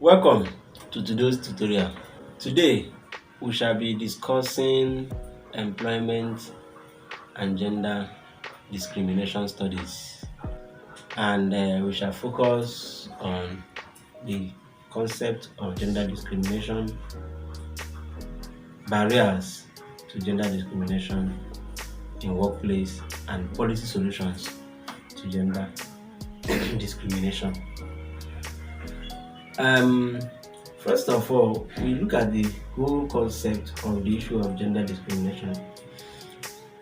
Welcome to today's tutorial. Today we shall be discussing employment and gender discrimination studies, and we shall focus on the concept of gender discrimination, barriers to gender discrimination in workplace, and policy solutions to gender discrimination. First of all, we look at the whole concept of the issue of gender discrimination.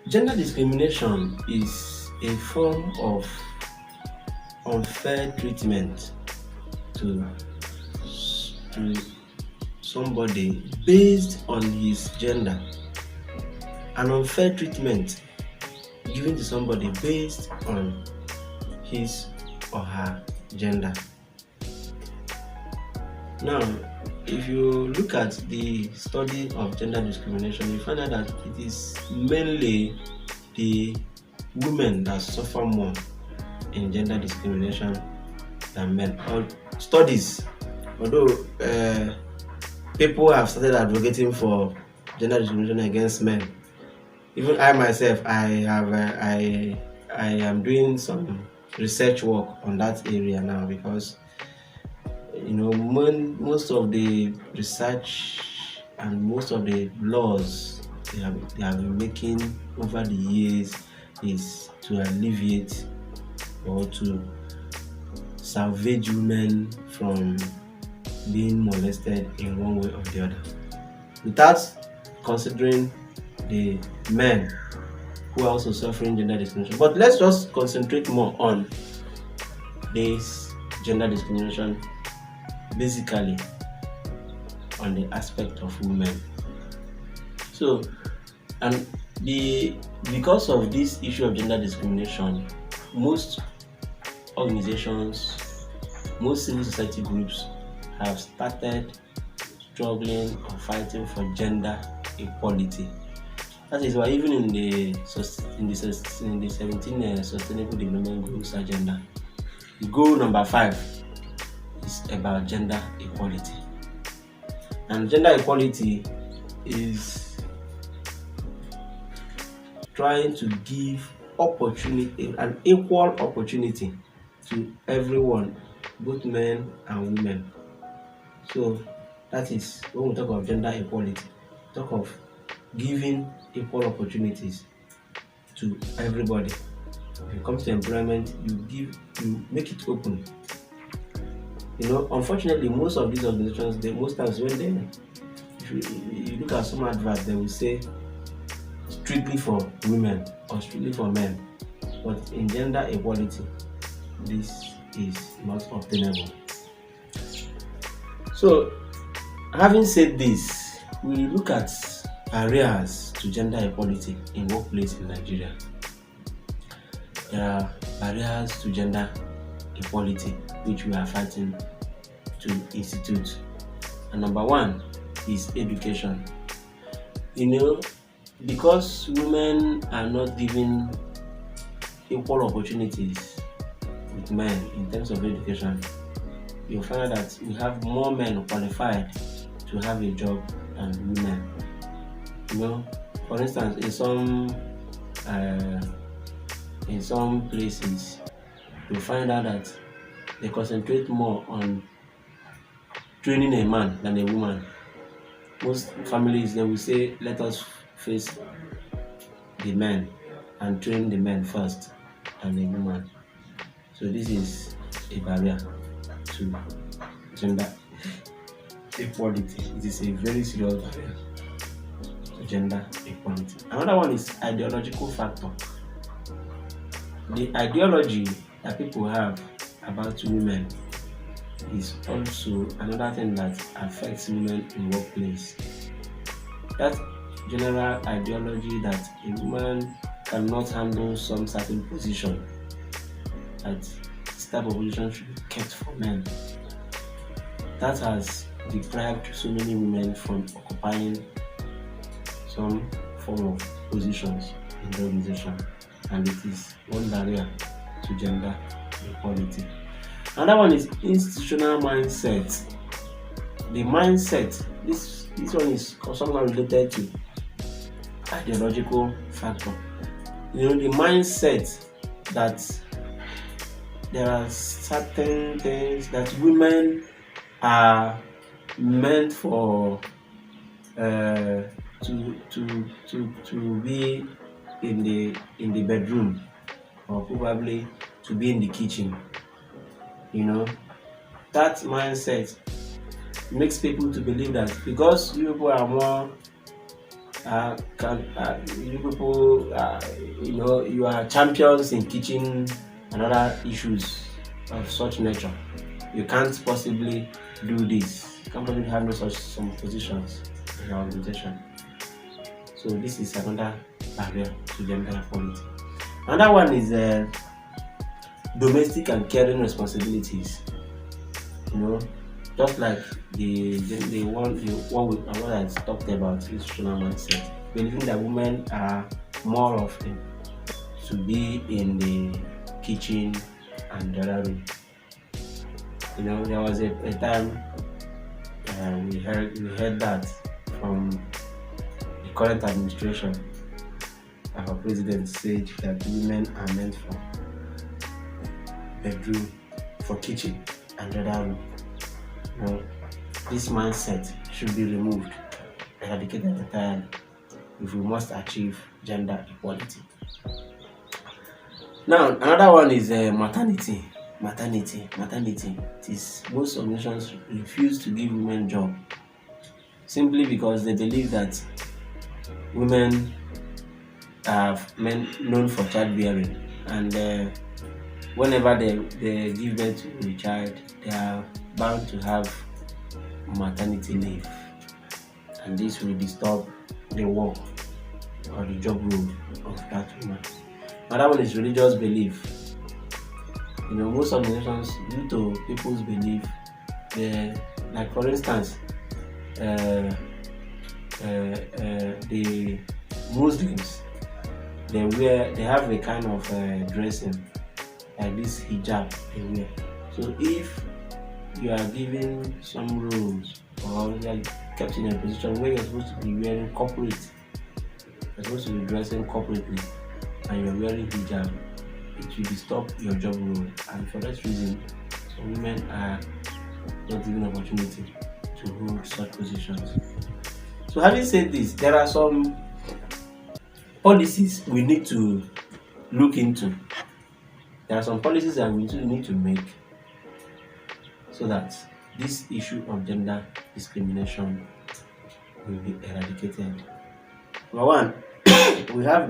Gender discrimination is a form of unfair treatment to somebody based on his gender. An unfair treatment given to somebody based on his or her gender. Now, if you look at the study of gender discrimination, you find out that it is mainly the women that suffer more in gender discrimination than men. Although people have started advocating for gender discrimination against men, even I myself, I am doing some research work on that area now, because most of the research and most of the laws they have been making over the years is to alleviate or to salvage women from being molested in one way or the other, without considering the men who are also suffering gender discrimination. But let's just concentrate more on this gender discrimination, basically on the aspect of women. So, and because of this issue of gender discrimination, most organizations, most civil society groups have started struggling or fighting for gender equality. That is why even in the 17 Sustainable Development Goals agenda, goal number 5 is about gender equality. And gender equality is trying to give opportunity, an equal opportunity to everyone, both men and women. So that is when we talk of gender equality, talk of giving equal opportunities to everybody. When it comes to employment, you make it open. Unfortunately, most of these organizations, most times when if you look at some adverts, they will say strictly for women or strictly for men. But in gender equality, this is not obtainable. So, having said this, we look at barriers to gender equality in workplace in Nigeria. There are barriers to gender equality which we are fighting to institute. And number 1 is education. Because women are not given equal opportunities with men in terms of education, you'll find out that we have more men qualified to have a job than women. For instance, in some places, you'll find out that they concentrate more on training a man than a woman. Most families, they will say, let us face the men and train the men first than the woman. So this is a barrier to gender equality. It is a very serious barrier to gender equality. Another one is ideological factor. The ideology that people have about women is also another thing that affects women in workplace. That general ideology that a woman cannot handle some certain position, that this type of position should be kept for men, that has deprived so many women from occupying some form of positions in the organization, and it is one barrier to gender equality. Another one is institutional mindset. the mindset. This one is somehow related to ideological factor. The mindset that there are certain things that women are meant for, to be in the bedroom, or probably to be in the kitchen. That mindset makes people to believe that because you people are more, you people, you are champions in kitchen and other issues of such nature, you can't possibly do this. You can't possibly handle such some positions in your organization. So this is another barrier to gender equality. Another one is domestic and caring responsibilities. Just like the one I talked about, institutional mindset, believing that women are more often to be in the kitchen and the other room. There was a time we heard that from the current administration. Our president said that women are meant for bedroom, for kitchen and the other room. This mindset should be removed, eradicated entirely, if we must achieve gender equality. Now, another one is maternity. It is most organizations refuse to give women job simply because they believe that women are known for childbearing, and whenever they give birth to a child, they are bound to have maternity leave, and this will disturb the work or the job role of that woman. Another one is religious belief. Most organizations, due to people's belief, like for instance, the Muslims, they have a kind of dressing like this hijab they wear. So if you are given some rules, or you are kept in a position where you're supposed to be wearing corporate, you're supposed to be dressing corporately, and you're wearing hijab, it will disturb your job role, and for that reason, some women are not given opportunity to hold such positions. So having said this, there are some policies we need to look into. There are some policies that we need to make so that this issue of gender discrimination will be eradicated. Number one, we have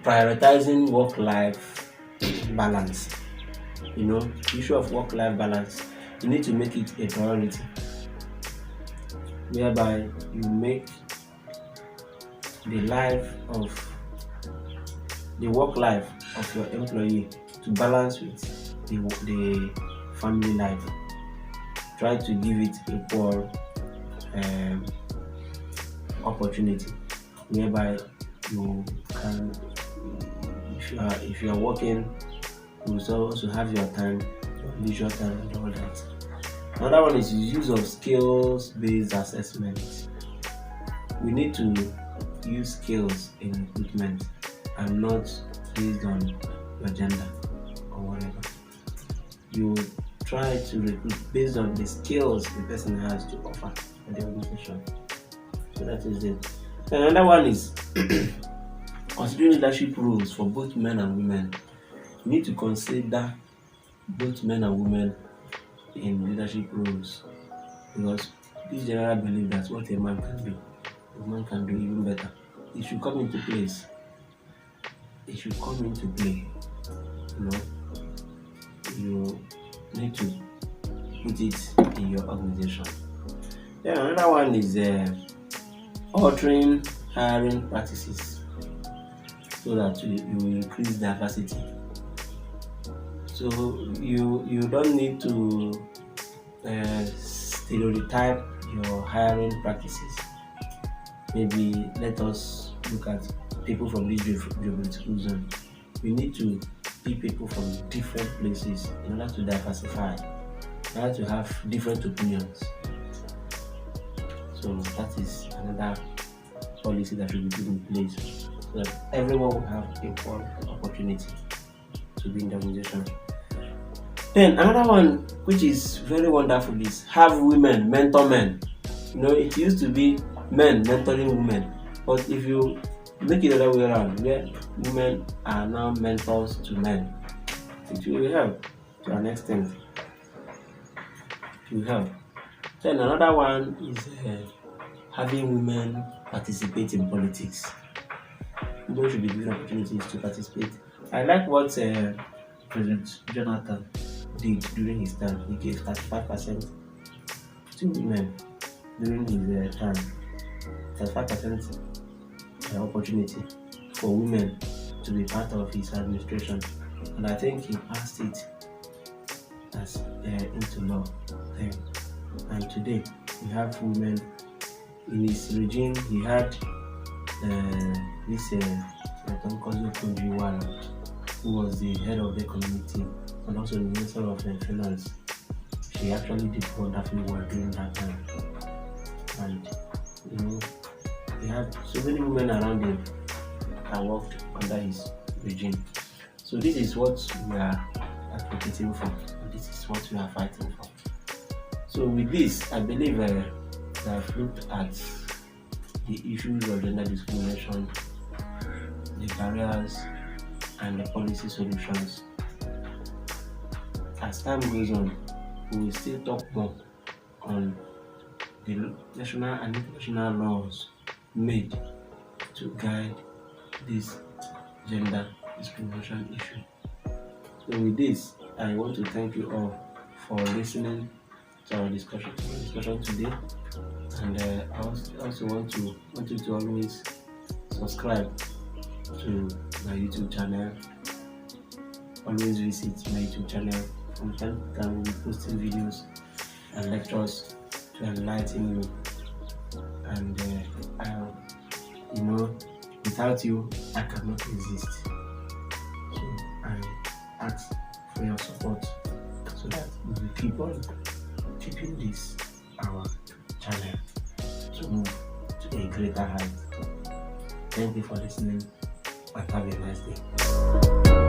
prioritizing work-life balance. The issue of work-life balance, you need to make it a priority, whereby you make the work life of your employee to balance with the family life. Try to give it equal opportunity, whereby you can, if you are working, you also have your time, your leisure time, and all that. Another one is the use of skills-based assessment. We need to use skills in recruitment and not based on your gender or whatever. You try to recruit based on the skills the person has to offer for the organization. So that is it. And another one is considering leadership roles for both men and women. You need to consider both men and women in leadership roles, because this general belief that what a man can do, a woman can do even better. It should come into place. You need to put it in your organization. Then another one is altering hiring practices so that you increase diversity. So you don't need to stereotype your hiring practices. Maybe let us look at people from this geographical zone. We need to pick people from different places in order to diversify. You have to have different opinions. So that is another policy that should be put in place so that everyone will have equal opportunity to be in the organization. Then another one which is very wonderful is have women mentor men. It used to be men mentoring women, but if you make it the other way around, where women are now mentors to men, it will help to an extent. It will help. Then another one is having women participate in politics. Women should be given opportunities to participate. I like what President Jonathan did during his time. He gave 35% to women during his term. 35% opportunity for women to be part of his administration, and I think he passed it as into law then. And today we have women in his regime. He had this who was the head of the economic team and also the minister of finance. She actually did wonderful work during that time, and he had so many women around him that worked under his regime. So this is what we are advocating for. This is what we are fighting for. So with this, I believe we have looked at the issues of gender discrimination, the barriers, and the policy solutions. As time goes on, we will still talk more on the national and international laws made to guide this gender discrimination issue. So with this, I want to thank you all for listening to our discussion today, and I also want you to always subscribe to my YouTube channel. Always visit my YouTube channel. From time to time, we'll be posting videos and lectures to enlighten you. And without you, I cannot exist. So I ask for your support so that we will keep on keeping this our channel to move to a greater height. Thank you for listening and have a nice day.